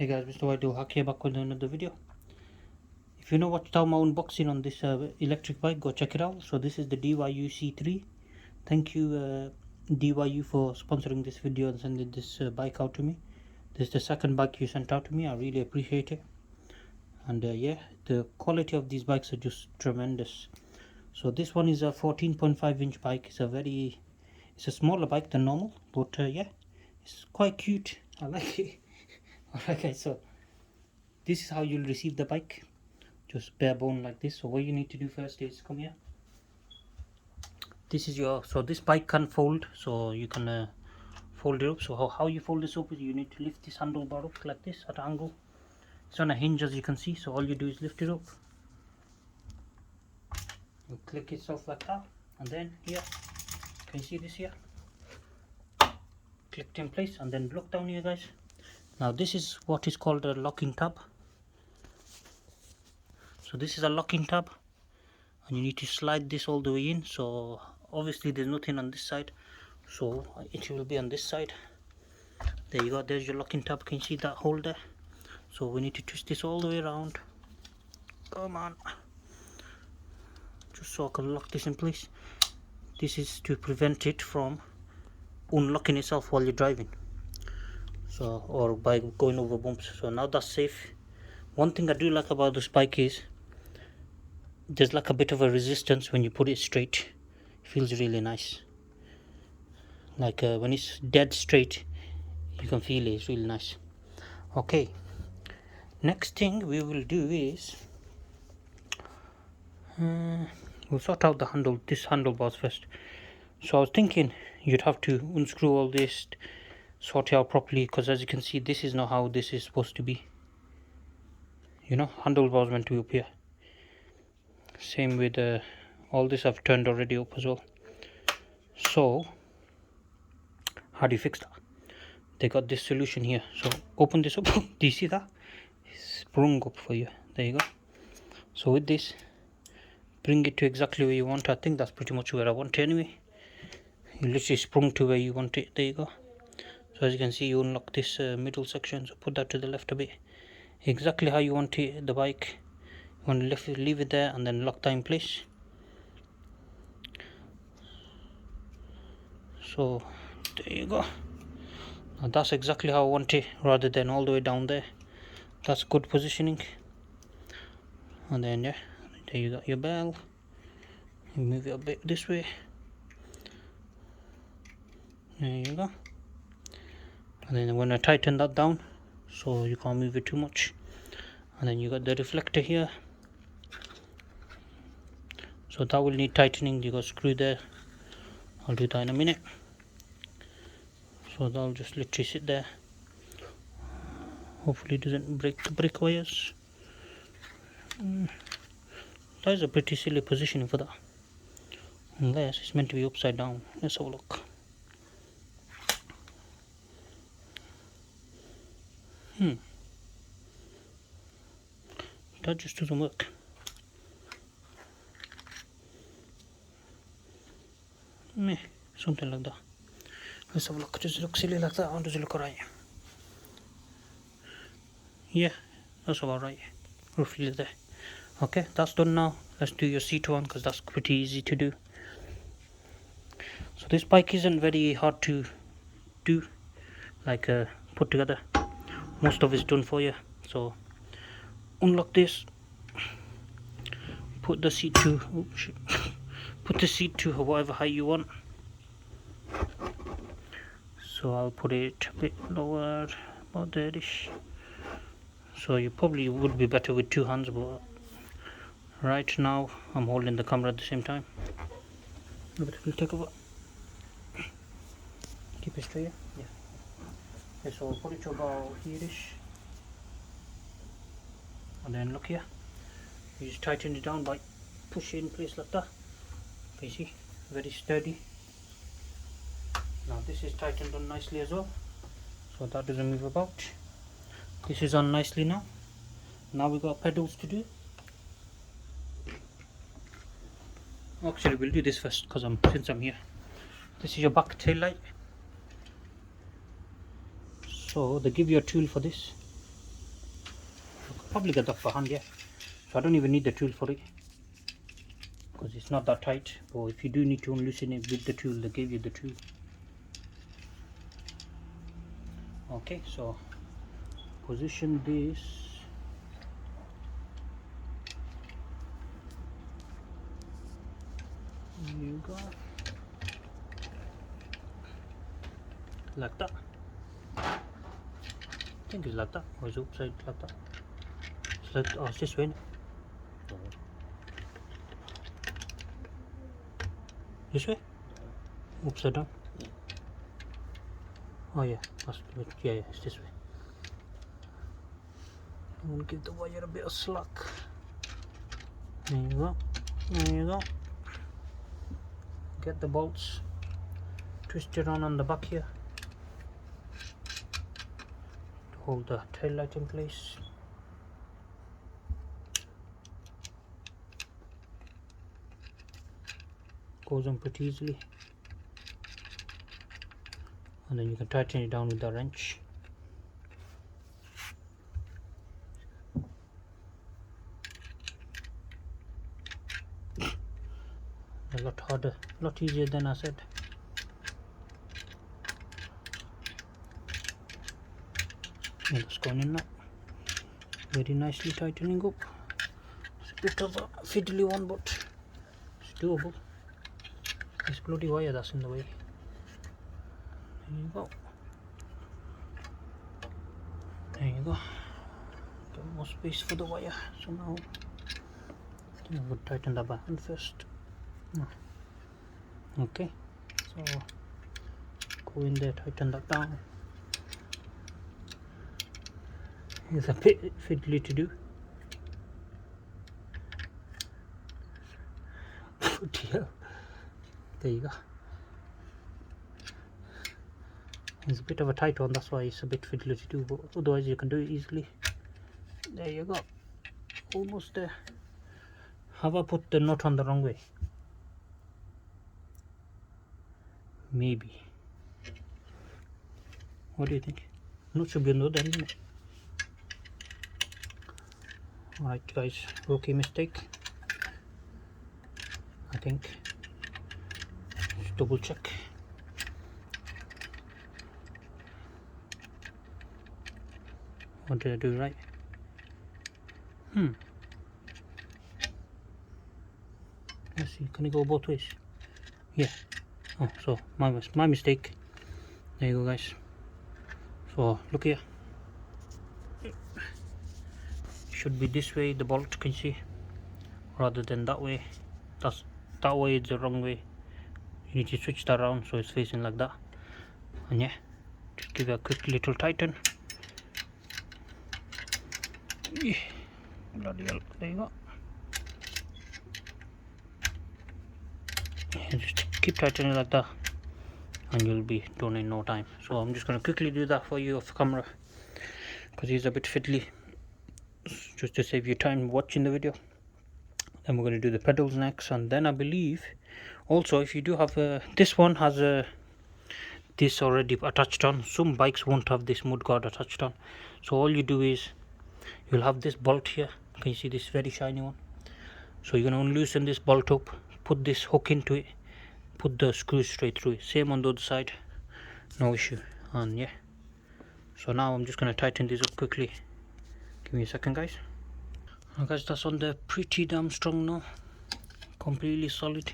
Hey guys, MrWaheedulHaque here back with another video. If you know watched out my unboxing on this electric bike, go check it out. So this is the DYU C3. Thank you DYU for sponsoring this video and sending this bike out to me. This is the second bike you sent out to me. I really appreciate it. And yeah, the quality of these bikes are just tremendous. So this one is a 14.5-inch bike. It's a smaller bike than normal, but yeah, it's quite cute. I like it. Okay, so this is how you'll receive the bike, just bare bone like this. So what you need to do first is come here. This is so this bike can fold, so you can fold it up. So how you fold this up is you need to lift this handlebar up like this at an angle. It's on a hinge, as you can see, so all you do is lift it up. You click itself like that, and then here, can you see this here? Clicked in place, and then look down here, guys. Now this is what is called a locking tab. So this is a locking tab, and you need to slide this all the way in. So obviously there's nothing on this side, so it will be on this side. There you go, there's your locking tab. Can you see that hole there? So we need to twist this all the way around. Come on, just so I can lock this in place. This is to prevent it from unlocking itself while you're driving, so or by going over bumps. So now that's safe. One thing I do like about this bike is there's like a bit of a resistance when you put it straight. It feels really nice. Like when it's dead straight, you can feel it. It's really nice. Okay, next thing we will do is we'll sort out this handlebars first. So I was thinking you'd have to unscrew all this, sort it out properly, because as you can see, this is not how this is supposed to be. You know, handlebars meant to be up here. Same with all this I've turned already up as well. So how do you fix that? They got this solution here. So open this up. Do you see that? It's sprung up for you. There you go. So with this, bring it to exactly where you want. I think that's pretty much where I want it anyway. You literally sprung to where you want it. There you go. So as you can see, you unlock this middle section. So put that to the left a bit. Exactly how you want it, the bike. You want to leave it there and then lock that in place. So there you go. Now that's exactly how I want it, rather than all the way down there. That's good positioning. And then yeah, there you got your bell. You move it a bit this way. There you go. And then I'm going to tighten that down so you can't move it too much. And then you got the reflector here, so that will need tightening. You got a screw there. I'll do that in a minute. So that'll just literally sit there. Hopefully it doesn't break the brake wires. That is a pretty silly positioning for that, unless it's meant to be upside down. Let's have a look. That just doesn't work. Meh, something like that. Let's have a look. Does it look silly like that, or does it look alright? Yeah, that's about right. Roughly there. Okay, that's done now. Let's do your seat one, because that's pretty easy to do. So this bike isn't very hard to do, like put together. Most of it's done for you. So unlock this. Put the seat to put the seat to whatever height you want. So I'll put it a bit lower, about there-ish. So you probably would be better with two hands, but right now I'm holding the camera at the same time. But it will take over. Keep it straight. Yeah. Okay, so I'll put it to about here-ish. And then look here. You just tighten it down by pushing it in place like that. You see, very sturdy. Now this is tightened on nicely as well, so that doesn't move about. This is on nicely now. Now we got pedals to do. Actually, we'll do this first, because since I'm here. This is your back tail light. So they give you a tool for this. probably get that by hand, yeah. So I don't even need the tool for it because it's not that tight. But if you do need to unloosen it with the tool, they give you the tool. Okay, so position this. There you go. Like that. I think it's like that, or is it upside like that? It's like, oh, it's this way. This way? Upside down? Oh yeah, yeah, it's this way. I'm gonna give the wire a bit of slack. There you go. There you go. Get the bolts twisted on the back here to hold the tail light in place. Goes on pretty easily, and then you can tighten it down with the wrench. A lot harder, a lot easier than I said. And it's going in now, very nicely tightening up. It's a bit of a fiddly one, but it's doable. This bloody wire that's in the way. There you go. There you go. Get more space for the wire. So now I would tighten the back end first. Okay, so go in there, tighten that down. It's a bit fiddly to do. There you go. It's a bit of a tight one, that's why it's a bit fiddly to do, but otherwise you can do it easily. There you go. Almost there. Have I put the knot on the wrong way? Maybe. What do you think? Knot should be on the other end, isn't it? Alright guys, rookie mistake. I think. Just double check. What did I do right? Let's see, can it go both ways? Yeah. Oh, so my mistake. There you go guys. So look here. Should be this way, the bolt, can you see? Rather than that way. That way is the wrong way. You need to switch that around so it's facing like that. And yeah, just give it a quick little tighten. Bloody hell, there you go. Yeah, just keep tightening like that and you'll be done in no time. So I'm just going to quickly do that for you off camera because he's a bit fiddly, just to save you time watching the video. Then we're going to do the pedals next, and then I believe also if you do have this one has this already attached on. Some bikes won't have this mudguard attached on, so all you do is you'll have this bolt here. Can you see this very shiny one? So you're going to loosen this bolt up, put this hook into it, put the screw straight through it. Same on the other side, no issue. And yeah, so now I'm just going to tighten this up quickly. Give me a second guys. Now guys, that's on there pretty damn strong now, completely solid.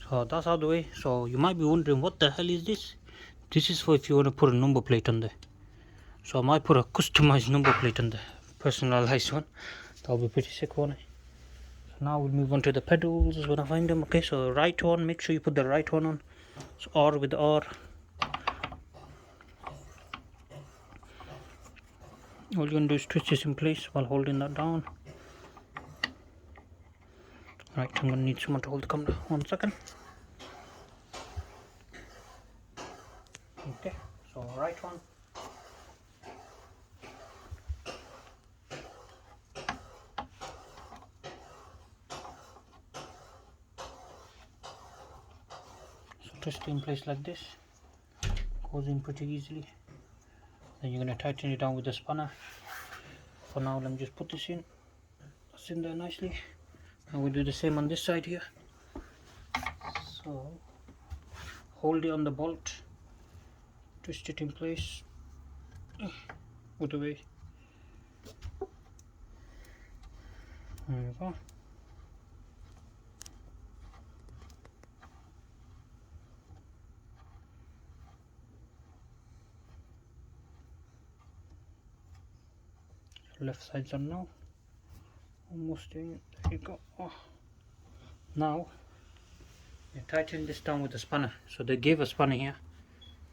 So that's out of the way. So you might be wondering, what the hell is this? This is for if you want to put a number plate on there. So I might put a customized number plate on there, personalized one. That'll be pretty sick, won't it? So now we'll move on to the pedals when I find them. Okay, so right one, make sure you put the right one on. So R with R. All you're going to do is twist this in place while holding that down. Right, I'm going to need someone to hold the camera. 1 second. Okay, so right one. So twist it in place like this. Goes in pretty easily. Then you're going to tighten it down with the spanner. for now, let me just put this in. That's in there nicely. Now we do the same on this side here. So hold it on the bolt, twist it in place, put away. There we go. Left side's on now. Almost in. There you go. Oh. Now you tighten this down with a spanner. So they gave a spanner here.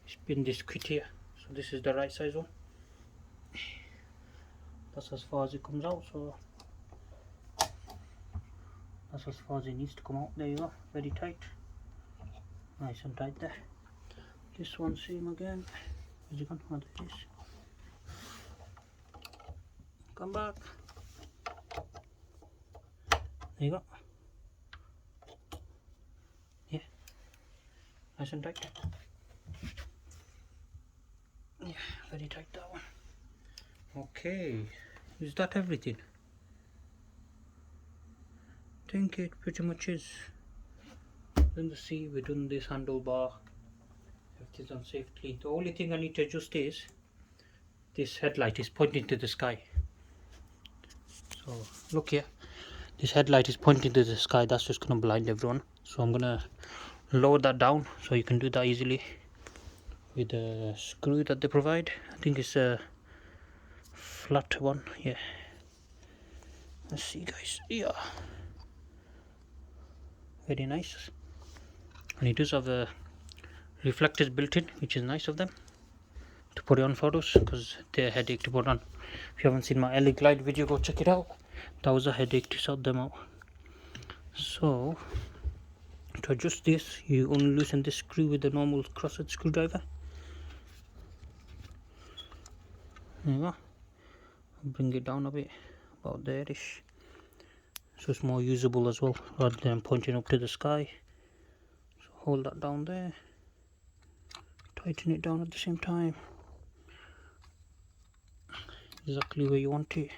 Spin this quit here. So this is the right size one. That's as far as it comes out. So that's as far as it needs to come out. There you go. Very tight. Nice and tight there. This one same again. Where's it gone? Oh, there it is. Come back. There you go. Yeah. Nice and tight. Yeah, very tight that one. Okay. Is that everything? I think it pretty much is. Then the see, we've done this handlebar. Everything's on safely. The only thing I need to adjust is this headlight is pointing to the sky. So look here, this headlight is pointing to the sky. That's just gonna blind everyone. So I'm gonna lower that down so you can do that easily with the screw that they provide. I think it's a flat one. Yeah, let's see guys. Yeah, very nice. And it does have a reflectors built in, which is nice of them to put it on photos, because they're a headache to put on. If you haven't seen my LA Glide video, go check it out. That was a headache to sort them out. So to adjust this, you only loosen this screw with the normal crosshead screwdriver. There you go. Bring it down a bit, about there-ish, so it's more usable as well, rather than pointing up to the sky. So hold that down there, tighten it down at the same time, exactly where you want it.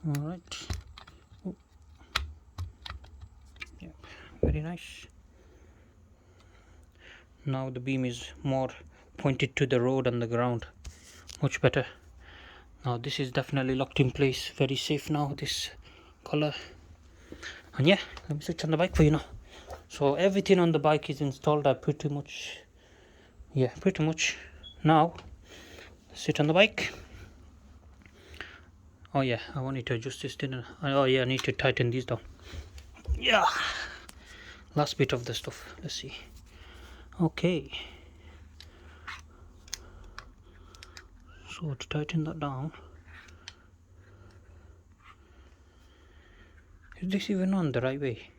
Alright. Oh. Yep, very nice. Now the beam is more pointed to the road and the ground, much better. Now this is definitely locked in place, very safe now, this color. And yeah, let me switch on the bike for you now. So everything on the bike is installed. I pretty much now sit on the bike. Oh yeah, I wanted to adjust this, didn't I? Oh yeah, I need to tighten these down. Yeah, last bit of the stuff. Let's see. Okay, so to tighten that down, is this even on the right way?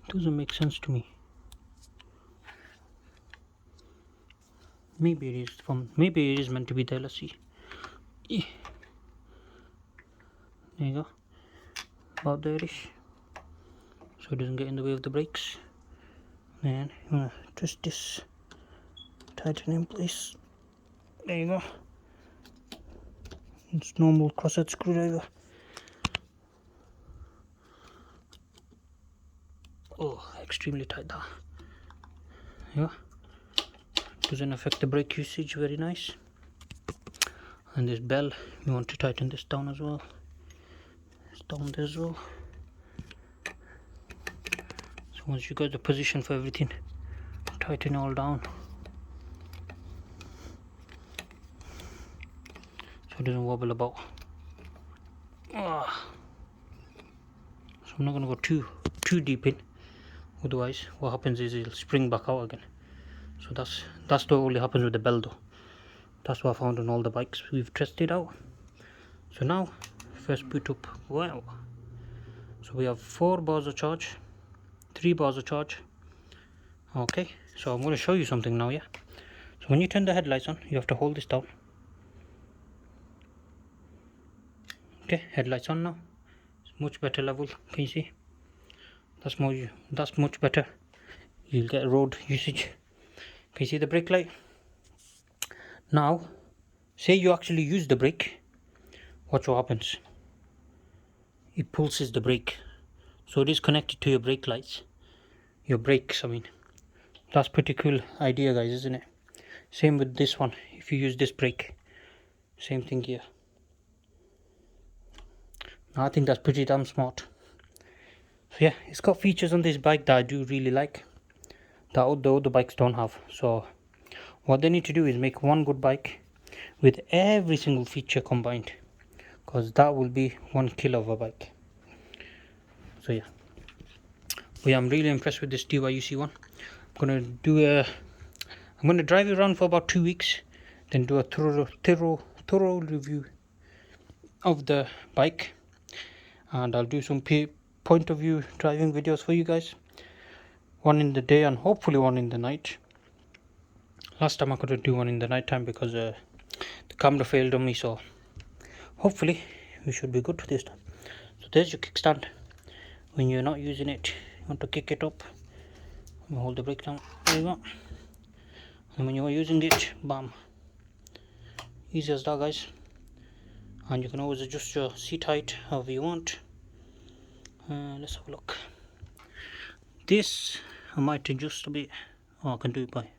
Doesn't make sense to me. Maybe it is meant to be there. Let's see. There you go, about there-ish, so it doesn't get in the way of the brakes. Then you want to twist this, tighten in place. There you go. It's normal crosshead screwdriver. Oh, extremely tight that. Yeah, doesn't affect the brake usage. Very nice. And this bell, you want to tighten this down as well. It's down there as well. So once you got the position for everything, tighten it all down so it doesn't wobble about. So I'm not going to go too deep in, otherwise what happens is it'll spring back out again. So that's what only happens with the bell though. That's what I found on all the bikes we've tested out. So now first boot up. Wow, so we have 4 bars of charge, 3 bars of charge. Okay, so I'm going to show you something now. Yeah, so when you turn the headlights on, you have to hold this down. Okay, headlights on now. It's much better level. Can you see? That's much better. You'll get road usage. Can you see the brake light? Now say you actually use the brake, watch what happens. It pulses the brake, so it is connected to your brake lights, your brakes I mean. That's pretty cool idea guys, isn't it? Same with this one, if you use this brake, same thing here. I think that's pretty damn smart. So yeah, it's got features on this bike that I do really like, that the other bikes don't have. So what they need to do is make one good bike with every single feature combined, because that will be one killer of a bike. So yeah, but yeah, I'm really impressed with this DYU C1. I'm gonna drive it around for about 2 weeks, then do a thorough review of the bike, and I'll do some point of view driving videos for you guys, one in the day and hopefully one in the night. Last time I couldn't do one in the night time because the camera failed on me, so hopefully we should be good this time. So there's your kickstand. When you're not using it, you want to kick it up, you hold the brake down, there you go, and when you are using it, bam, easy as that guys. And you can always adjust your seat height however you want. Let's have a look. This I might adjust a bit. Oh, I can do it by,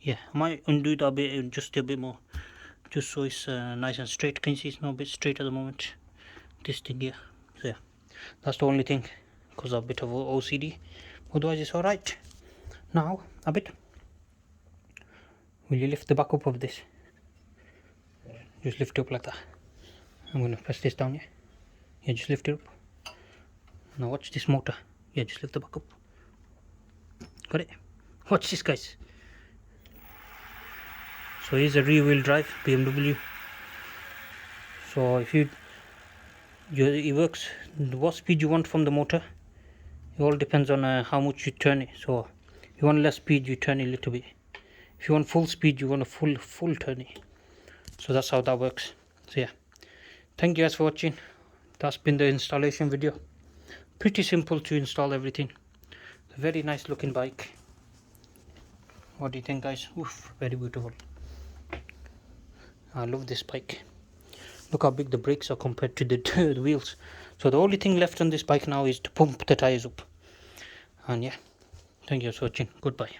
yeah, I might undo that a bit and adjust it a bit more, just so it's nice and straight. Can you see it's not a bit straight at the moment, this thing here? So yeah, that's the only thing, because of a bit of OCD. Otherwise it's alright. Now a bit, will you lift the back up of this? Just lift it up like that. I'm going to press this down, yeah, just lift it up. Now watch this motor, yeah, just lift the back up. Got it? Watch this guys. So here's a rear wheel drive BMW. So if it works what speed you want from the motor. It all depends on how much you turn it. So if you want less speed, you turn it a little bit. If you want full speed, you want a full turn it. So that's how that works. So yeah, thank you guys for watching. That's been the installation video. Pretty simple to install everything. A very nice looking bike. What do you think guys? Oof, very beautiful. I love this bike. Look how big the brakes are compared to the wheels. So the only thing left on this bike now is to pump the tires up. And yeah, thank you for watching. Goodbye.